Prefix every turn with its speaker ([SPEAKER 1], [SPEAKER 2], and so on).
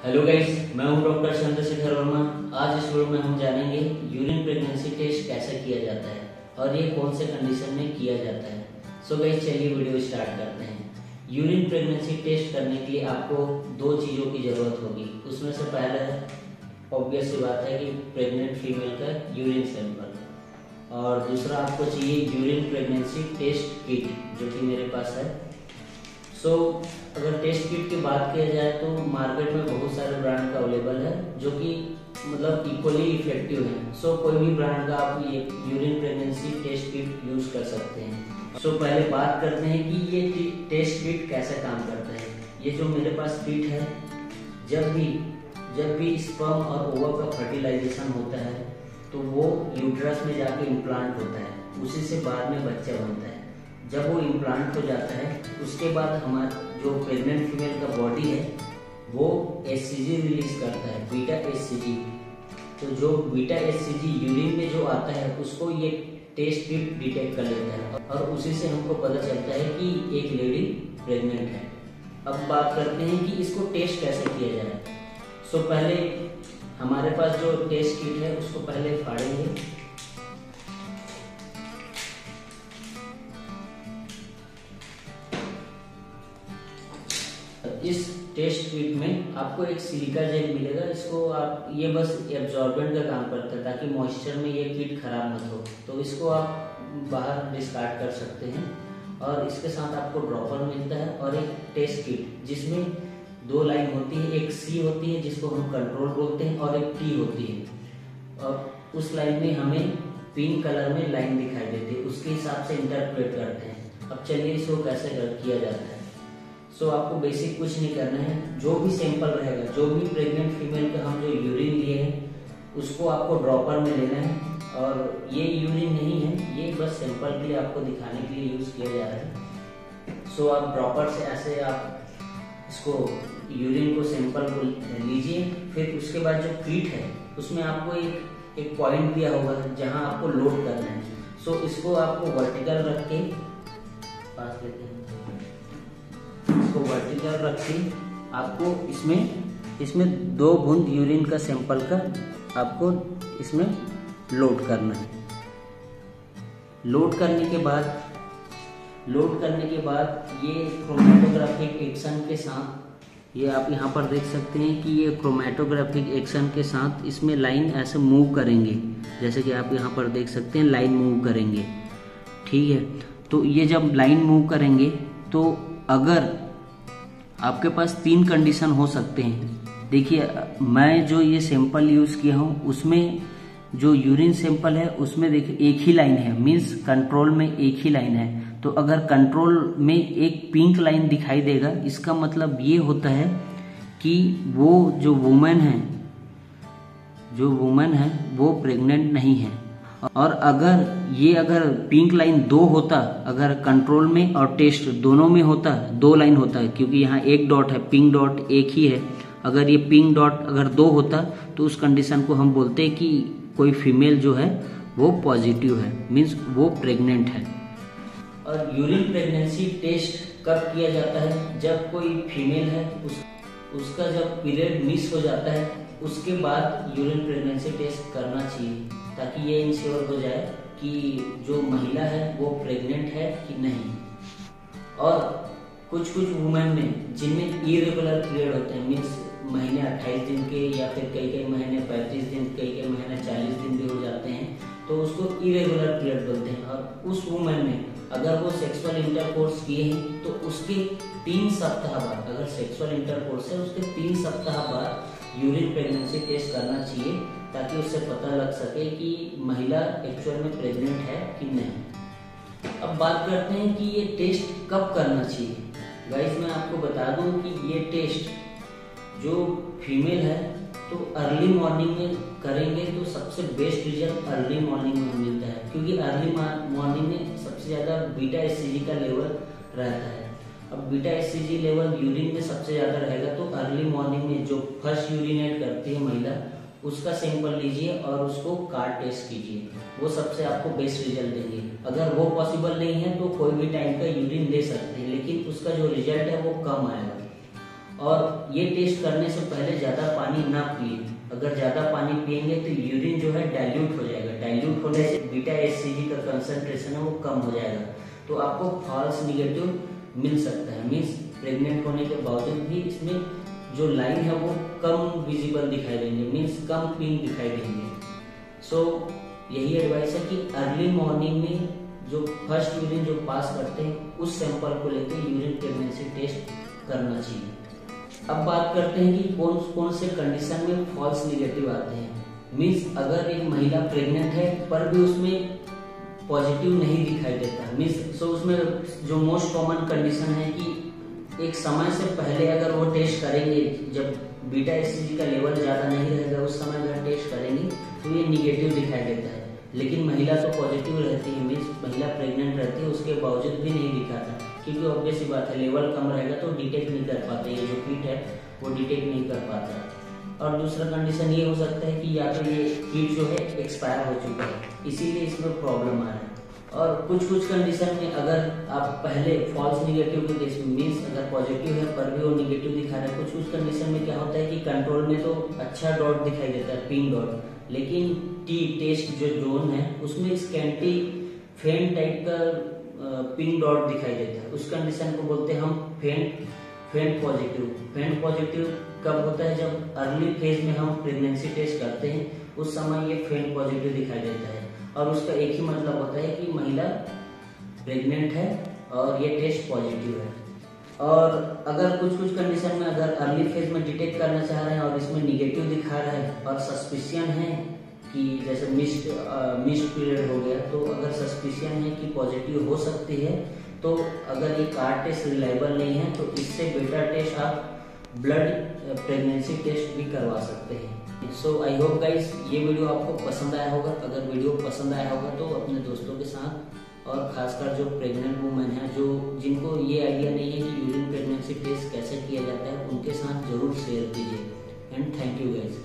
[SPEAKER 1] Hello guys, मैं हूं doctor Chandrashekhar Verma. आज इस वीडियो में हम जानेंगे यूरिन प्रेगनेंसी टेस्ट कैसे किया जाता है और ये कौन से कंडीशन में किया जाता है। सो गाइस, चलिए वीडियो स्टार्ट करते हैं। यूरिन प्रेगनेंसी टेस्ट करने के लिए आपको दो चीज़ों की ज़रूरत होगी। उसमें से पहला है, ऑब्वियस सी बात है कि प्रेग्नेंट फीमेल का यूरिन सैंपल, और दूसरा आपको चाहिए यूरिन प्रेगनेंसी टेस्ट किट, जो कि मेरे पास है। अगर टेस्ट किट की बात किया जाए तो मार्केट में बहुत सारे ब्रांड का अवेलेबल है जो कि मतलब इक्वली इफेक्टिव है। कोई भी ब्रांड का आप ये urine pregnancy test kit use कर सकते हैं। पहले बात करते हैं कि ये टेस्ट किट कैसे काम करता है। ये जो मेरे पास किट है, जब भी स्पर्म और ओवम का फर्टिलाइजेशन होता है तो वो यूट्रस में जाके इम्प्लांट होता है, उसी से बाद में बच्चा बनता है। जब वो इम्प्लांट हो जाता है उसके बाद हमारा जो प्रेग्नेंट फीमेल का बॉडी है वो एचसीजी रिलीज करता है, बीटा एचसीजी। तो जो बीटा एचसीजी यूरिन में जो आता है उसको ये टेस्ट किट डिटेक्ट कर लेता है और उसी से हमको पता चलता है कि एक लेडी प्रेग्नेंट है। अब बात करते हैं कि इसको टेस्ट कैसे किया जाए। पहले हमारे पास जो टेस्ट किट है उसको पहले फाड़ेंगे। इस टेस्ट किट में आपको एक सिलिका जेल मिलेगा। इसको आप ये बस एब्जॉर्बेंट का काम करता है ताकि मॉइस्चर में ये किट खराब मत हो। तो इसको आप बाहर डिस्कार्ड कर सकते हैं। और इसके साथ आपको ड्रॉपर मिलता है और एक टेस्ट किट जिसमें दो लाइन होती है, एक सी होती है जिसको हम कंट्रोल बोलते हैं और एक टी होती है। और उस लाइन में हमें पिंक कलर में लाइन दिखाई देती है, उसके हिसाब से इंटरप्रेट करते हैं। अब चलिए इसको कैसे किया जाता है। आपको बेसिक कुछ नहीं करना है। जो भी सैंपल रहेगा, जो भी प्रेग्नेंट फीमेल का हम जो यूरिन लिए हैं उसको आपको ड्रॉपर में लेना है। और ये यूरिन नहीं है, ये बस सैंपल के लिए आपको दिखाने के लिए यूज किया जा रहा है। आप ड्रॉपर से ऐसे आप इसको यूरिन को सैंपल को लीजिए। फिर उसके बाद जो किट है उसमें आपको एक पॉइंट दिया होगा जहां आपको लोड करना है। इसको आपको वर्टिकल रख के पास लेते हैं, इसको वर्टिकल रख के आपको इसमें 2 बूंद यूरिन का सैंपल का आपको इसमें लोड करना है। लोड करने के बाद ये क्रोमैटोग्राफिक एक्शन के साथ, ये आप यहाँ पर देख सकते हैं कि ये क्रोमैटोग्राफिक एक्शन के साथ इसमें लाइन ऐसे मूव करेंगे, जैसे कि आप यहाँ पर देख सकते हैं लाइन मूव करेंगे। ठीक है, तो ये जब लाइन मूव करेंगे तो अगर आपके पास 3 कंडीशन हो सकते हैं। देखिए, मैं जो ये सैंपल यूज किया हूँ उसमें जो यूरिन सैंपल है उसमें देखिए एक ही लाइन है, मीन्स कंट्रोल में एक ही लाइन है। तो अगर कंट्रोल में एक पिंक लाइन दिखाई देगा, इसका मतलब ये होता है कि वो जो वुमेन है वो प्रेग्नेंट नहीं है। और अगर पिंक लाइन 2 होता, अगर कंट्रोल में और टेस्ट दोनों में होता, 2 लाइन होता है, क्योंकि यहाँ एक डॉट है, पिंक डॉट एक ही है। अगर ये पिंक डॉट अगर 2 होता तो उस कंडीशन को हम बोलते हैं कि कोई फीमेल जो है वो पॉजिटिव है, मीन्स वो प्रेग्नेंट है। और यूरिन प्रेगनेंसी टेस्ट कब किया जाता है? जब कोई फीमेल है उसका जब पीरियड मिस हो जाता है उसके बाद यूरिन प्रेगनेंसी टेस्ट करना चाहिए, ताकि ये इंश्योर हो जाए कि जो महिला है वो प्रेग्नेंट है कि नहीं। और कुछ वुमेन में जिनमें इरेगुलर पीरियड होते हैं, मीन्स महीने 28 दिन के या फिर कई महीने 35 दिन, कई महीने 40 दिन भी हो जाते हैं, तो उसको इरेगुलर पीरियड बोलते हैं। और उस वुमेन में अगर वो सेक्सुअल इंटरकोर्स किए हैं तो उसके 3 सप्ताह बाद, अगर सेक्सुअल इंटरकोर्स है उसके 3 सप्ताह बाद यूरिन प्रेगनेंसी टेस्ट करना चाहिए, ताकि उससे पता लग सके कि महिला एक्चुअल में प्रेग्नेंट है कि नहीं। अब बात करते हैं कि ये टेस्ट कब करना चाहिए। गाइस, मैं आपको बता दूं कि ये टेस्ट जो फीमेल है तो अर्ली मॉर्निंग में करेंगे तो सबसे बेस्ट रिजल्ट अर्ली मॉर्निंग में मिलता है, क्योंकि अर्ली मॉर्निंग में सबसे ज़्यादा बीटा एचसीजी का लेवल रहता है। अब बीटा एचसीजी लेवल यूरिन में सबसे ज़्यादा रहेगा, तो अर्ली मॉर्निंग में जो फर्स्ट यूरिनेट करती है महिला उसका सैंपल लीजिए और उसको कार्ड टेस्ट कीजिए, वो सबसे आपको बेस्ट रिजल्ट देंगे। अगर वो पॉसिबल नहीं है तो कोई भी टाइम का यूरिन ले सकते हैं, लेकिन उसका जो रिजल्ट है वो कम आएगा। और ये टेस्ट करने से पहले ज़्यादा पानी ना पिए। अगर ज़्यादा पानी पिएंगे तो यूरिन जो है डाइल्यूट हो जाएगा। डाइल्यूट होने से बीटा एचसीजी का कंसंट्रेशन है वो कम हो जाएगा, तो आपको फॉल्स निगेटिव मिल सकता है। मीन्स प्रेग्नेंट होने के बावजूद भी इसमें जो लाइन है वो कम विजिबल दिखाई देंगे, मीन्स कम पिंक दिखाई देंगे। सो यही एडवाइस है कि अर्ली मॉर्निंग में जो फर्स्ट यूरिन जो पास करते हैं उस सैंपल को लेकर यूरिन प्रेगनेंसी टेस्ट करना चाहिए। अब बात करते हैं कि कौन कौन से कंडीशन में फॉल्स निगेटिव आते हैं। मीन्स अगर एक महिला प्रेग्नेंट है पर भी उसमें पॉजिटिव नहीं दिखाई देता, मीन्स उसमें जो मोस्ट कॉमन कंडीशन है कि एक समय से पहले अगर वो टेस्ट करेंगे, जब बीटा एचसीजी का लेवल ज़्यादा नहीं रहेगा उस समय अगर टेस्ट करेंगे तो ये निगेटिव दिखाई देता है। लेकिन महिला तो पॉजिटिव रहती है, मीन्स महिला प्रेग्नेंट रहती है, उसके बावजूद भी नहीं दिखाता, क्योंकि ऑब्वियस बात है लेवल कम रहेगा तो डिटेक्ट नहीं कर पाते, ये जो किट है वो डिटेक्ट नहीं कर पाता। और दूसरा कंडीशन ये हो सकता है कि या तो ये किट जो है एक्सपायर हो चुका है, इसीलिए इसमें प्रॉब्लम आ रहा है। और कुछ कंडीशन में अगर आप पहले फॉल्स निगेटिव के केस में, मीन्स अगर पॉजिटिव है पर भी वो निगेटिव दिखा रहा है, कुछ कंडीशन में क्या होता है कि कंट्रोल में तो अच्छा डॉट दिखाई देता है, पिंक डॉट, लेकिन टेस्ट जो जोन है उसमें स्कैंटी फेंट टाइप का पिंक डॉट दिखाई देता है। उस कंडीशन को बोलते हैं हम फेंट पॉजिटिव। फेंट पॉजिटिव कब होता है? जब अर्ली फेज में हम प्रेगनेंसी टेस्ट करते हैं उस समय ये फेंट पॉजिटिव दिखाई देता है, और उसका एक ही मतलब होता है कि महिला प्रेग्नेंट है और ये टेस्ट पॉजिटिव है। और अगर कुछ कंडीशन में अगर अर्ली फेज में डिटेक्ट करना चाह रहे हैं और इसमें निगेटिव दिखा रहा है और सस्पिशियन है कि जैसे मिस्ड पीरियड हो गया, तो अगर सस्पिशियन है कि पॉजिटिव हो सकती है, तो अगर ये कार्ड टेस्ट रिलायबल नहीं है तो इससे बेटर टेस्ट आप ब्लड प्रेगनेंसी टेस्ट भी करवा सकते हैं। सो आई होप गाइस ये वीडियो आपको पसंद आया होगा। अगर वीडियो पसंद आया होगा तो अपने दोस्तों के साथ और खासकर जो प्रेग्नेंट वुमेन है, जो जिनको ये आइडिया नहीं है कि यूरिन प्रेगनेंसी टेस्ट कैसे किया जाता है, उनके साथ जरूर शेयर कीजिए। And thank you guys.